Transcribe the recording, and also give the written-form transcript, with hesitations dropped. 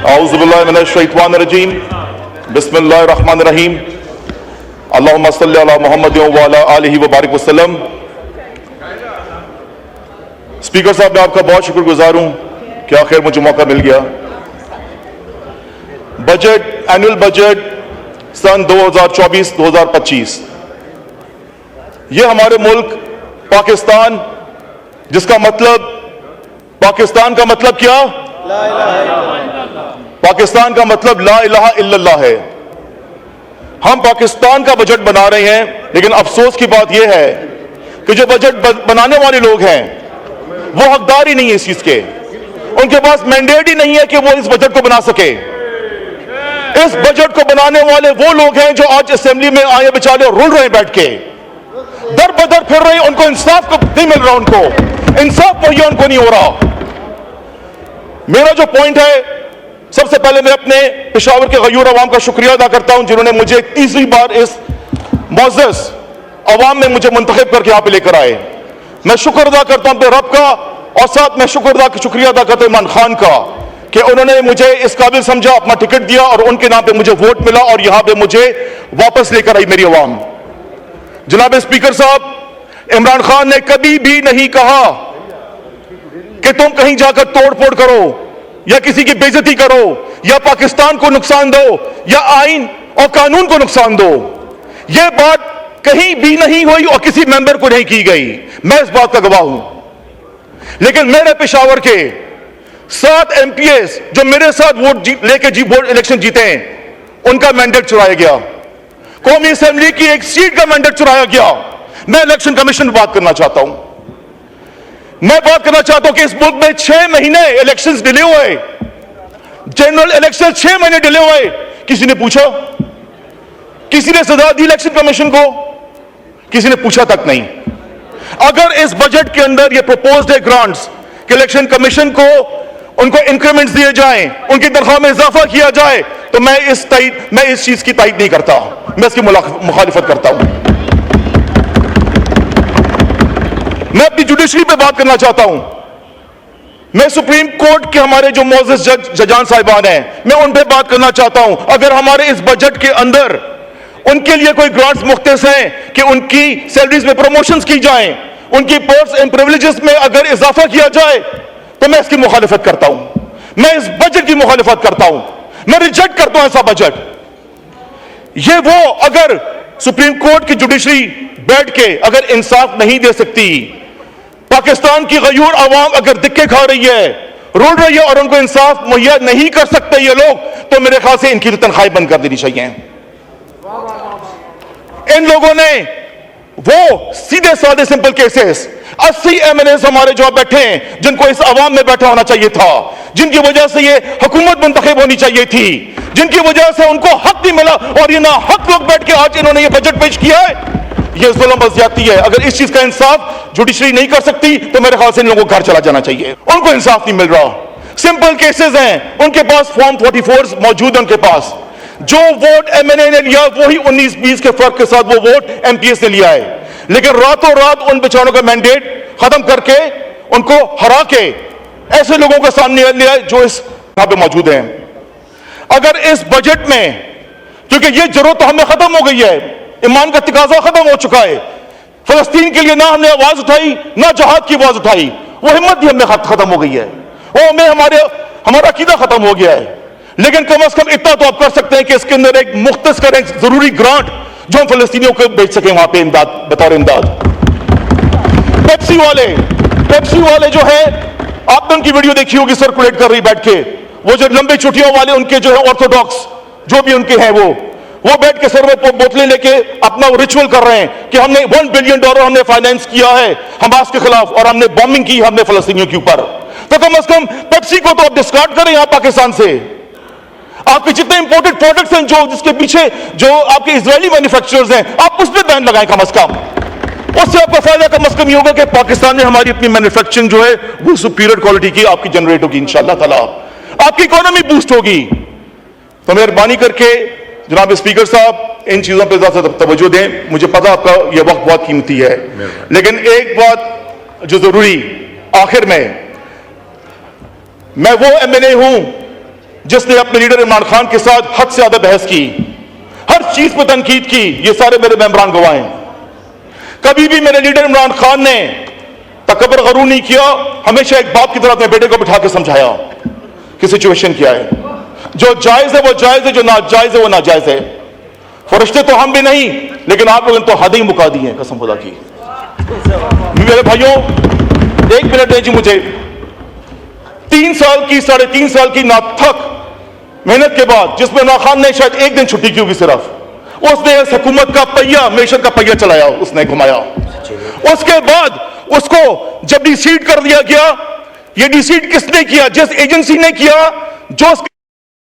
औज़ुबिल्लाहि मिनश्शैतानिर्रजीम बिस्मिल्लाहिर्रहमानिर्रहीम अल्लाहुम्मा सल्लि अला मुहम्मद व अला आलिहि व बारिक वसल्लम। स्पीकर साहब, मैं आपका बहुत शुक्रगुजार हूं कि आखिर मुझे मौका मिल गया। बजट, एनुअल बजट सन 2024-2025, यह हमारे मुल्क पाकिस्तान, जिसका मतलब, पाकिस्तान का मतलब क्या? पाकिस्तान का मतलब ला इलाहा इल्लल्लाह है। हम पाकिस्तान का बजट बना रहे हैं, लेकिन अफसोस की बात यह है कि जो बजट बनाने वाले लोग हैं वो हकदार ही नहीं है इस चीज के। उनके पास मैंडेट ही नहीं है कि वो इस बजट को बना सके। इस बजट को बनाने वाले वो लोग हैं जो आज असेंबली में आए बेचारे रुल रहे हैं, बैठ के दर बदर फिर रहे हैं। उनको इंसाफ को नहीं मिल रहा, उनको इंसाफ मुहैया उनको नहीं हो रहा। मेरा जो पॉइंट है, सबसे पहले मैं अपने पेशावर के गयूर अवाम का शुक्रिया अदा करता हूं जिन्होंने मुझे तीसरी बार इस मुअज़्ज़ज़ अवाम में मुझे मुंतखब करके यहां पे लेकर आए। मैं शुक्र अदा करता हूं अपने रब का, और साथ में शुक्रिया अदा करता हूं इमरान खान का कि उन्होंने मुझे इस काबिल समझा, अपना टिकट दिया और उनके नाम पे मुझे वोट मिला और यहां पे मुझे वापस लेकर आई मेरी अवाम। जनाब स्पीकर साहब, इमरान खान ने कभी भी नहीं कहा कि तुम कहीं जाकर तोड़ फोड़ करो या किसी की बेइज्जती करो या पाकिस्तान को नुकसान दो या आईन और कानून को नुकसान दो। यह बात कहीं भी नहीं हुई और किसी मेंबर को नहीं की गई। मैं इस बात का गवाह हूं। लेकिन मेरे पेशावर के 7 MPs जो मेरे साथ वोट वोट इलेक्शन जीते हैं, उनका मैंडेट चुराया गया। कौमी असेंबली की एक सीट का मैंडेट चुराया गया। मैं इलेक्शन कमीशन में बात करना चाहता हूं। मैं बात करना चाहता हूं कि इस मुल्क में 6 महीने इलेक्शंस डिले हुए, जनरल इलेक्शन 6 महीने डिले हुए। किसी ने पूछा? किसी ने सजा दी इलेक्शन कमीशन को? किसी ने पूछा तक नहीं। अगर इस बजट के अंदर ये प्रपोज्ड है ग्रांट्स कि इलेक्शन कमीशन को उनको इंक्रीमेंट्स दिए जाएं, उनकी तनख्वाह में इजाफा किया जाए, तो मैं इस चीज की तायद नहीं करता, मैं इसकी मुखालिफत करता हूं। मैं अपनी जुडिशरी पे बात करना चाहता हूं। मैं सुप्रीम कोर्ट के हमारे जो मुअज़्ज़ज़ जजान साहिबान हैं, मैं उन पे बात करना चाहता हूं। अगर हमारे इस बजट के अंदर उनके लिए कोई ग्रांट्स मुख्तस हैं कि उनकी सैलरीज में प्रमोशंस की जाएं, उनकी पर्क्स एंड प्रिविलेजेस में अगर इजाफा किया जाए, तो मैं इसकी मुखालिफत करता हूं। मैं इस बजट की मुखालिफत करता हूं। मैं रिजेक्ट करता हूं ऐसा बजट। ये वो, अगर सुप्रीम कोर्ट की जुडिशरी बैठ के अगर इंसाफ नहीं दे सकती, पाकिस्तान की गयूर अवाम अगर दिक्के खा रही है, रुल रही है और उनको इंसाफ मुहैया नहीं कर सकते ये लोग, तो मेरे ख्याल से इनकी तनख्वाहें बंद कर देनी चाहिए। इन लोगों ने वो सीधे साधे सिंपल केसेस 80 MLAs हमारे जो बैठे हैं, जिनको इस अवाम में बैठा होना चाहिए था, जिनकी वजह से ये हुकूमत मुंतखब होनी चाहिए थी, जिनकी वजह से उनको हक नहीं मिला, और ये ना हक लोग बैठ के आज इन्होंने ये बजट पेश किया है। ये जुल्म और ज्यादती है। अगर इस चीज का इंसाफ जुडिशरी नहीं कर सकती, तो मेरे ख्याल से इन लोगों को घर चला जाना चाहिए। उनको इंसाफ नहीं मिल रहा। सिंपल केसेस हैं, उनके पास फॉर्म 44 मौजूद है। उनके पास जो वोट MNA ने लिया, वही 19-20 के फर्क के साथ वो वोट MPs ने लिया है। लेकिन रातों रात उन बेचारों का मैंडेट खत्म करके, उनको हरा के ऐसे लोगों के सामने लिया जो इस यहां पे मौजूद हैं। अगर इस बजट में, क्योंकि ये जरूरत तो हमें खत्म हो गई है, ईमान का तकाजा खत्म हो चुका है। फलस्तीन के लिए ना हमने आवाज उठाई, ना जहाद की आवाज उठाई, वो हिम्मत भी हमें खत्म हो गई है, वो हमें हमारा अकीदा खत्म हो गया है। लेकिन कम से कम इतना तो आप कर सकते हैं कि इसके अंदर एक मुख्तस करें जरूरी ग्रांट जो हम फलस्तीनियों को बेच सकें वहां पे इमदाद, बतौर इमदाद। पेप्सी वाले जो है, आपने उनकी वीडियो देखी होगी, सर्कुलेट कर रही बैठ के, वो जो लंबे छुट्टियों वाले उनके जो है ऑर्थोडॉक्स जो भी उनके हैं, वो बैठ के सर में बोतलें लेके अपना वो रिचुअल कर रहे हैं कि हमने $1 बिलियन हमने फाइनेंस किया है हमास के खिलाफ, और हमने बॉम्बिंग की हमने फलस्तीनियों के ऊपर। तो कम से कम पेप्सी को तो आप डिस्कार्ड करें यहां पाकिस्तान से। आपके जितने इंपोर्टेड प्रोडक्ट्स हैं, जो जिसके पीछे जो आपके इजरायली मैन्युफैक्चरर्स हैं, आप उस पर बैन लगाएं कम से कम। उससे आपका फायदा कम से कम ये होगा कि पाकिस्तान में हमारी अपनी मैन्युफैक्चरिंग जो है वो सुपीरियर क्वालिटी की आपकी जनरेट होगी इंशाअल्लाह ताला, आपकी इकोनॉमी बूस्ट होगी। तो मेहरबानी करके जनाब स्पीकर साहब, इन चीजों पर ज्यादा तवज्जो दें। मुझे पता आपका यह वक्त बहुत कीमती है, लेकिन एक बात जो जरूरी आखिर में, मैं वो MNA हूं जिसने अपने लीडर इमरान खान के साथ हद से ज्यादा बहस की, हर चीज पर तनकीद की। ये सारे मेरे मेंबरान गवाह हैं। कभी भी मेरे लीडर इमरान खान ने तकबर गरूर नहीं किया, हमेशा एक बाप की तरह अपने बेटे को बिठा के समझाया कि सिचुएशन क्या है, जो जायज है वो जायज है, जो नाजायज है वो नाजायज है। फरिश्ते तो हम भी नहीं, लेकिन आप लोगों ने तो हद ही मुका दी है कसम खुदा की। मेरे भाइयों, 1 मिनट दीजिए मुझे। 3 साल की 3.5 साल की नाथक मेहनत के बाद, जिसमें इमरान खान ने शायद एक दिन छुट्टी की होगी सिर्फ, उसने इस हुकूमत का पहिया, मेशर का पहिया चलाया, उसने घुमाया। उसके बाद उसको जब डिसीड कर दिया गया, ये डिसीड किसने किया? जिस एजेंसी ने किया, जो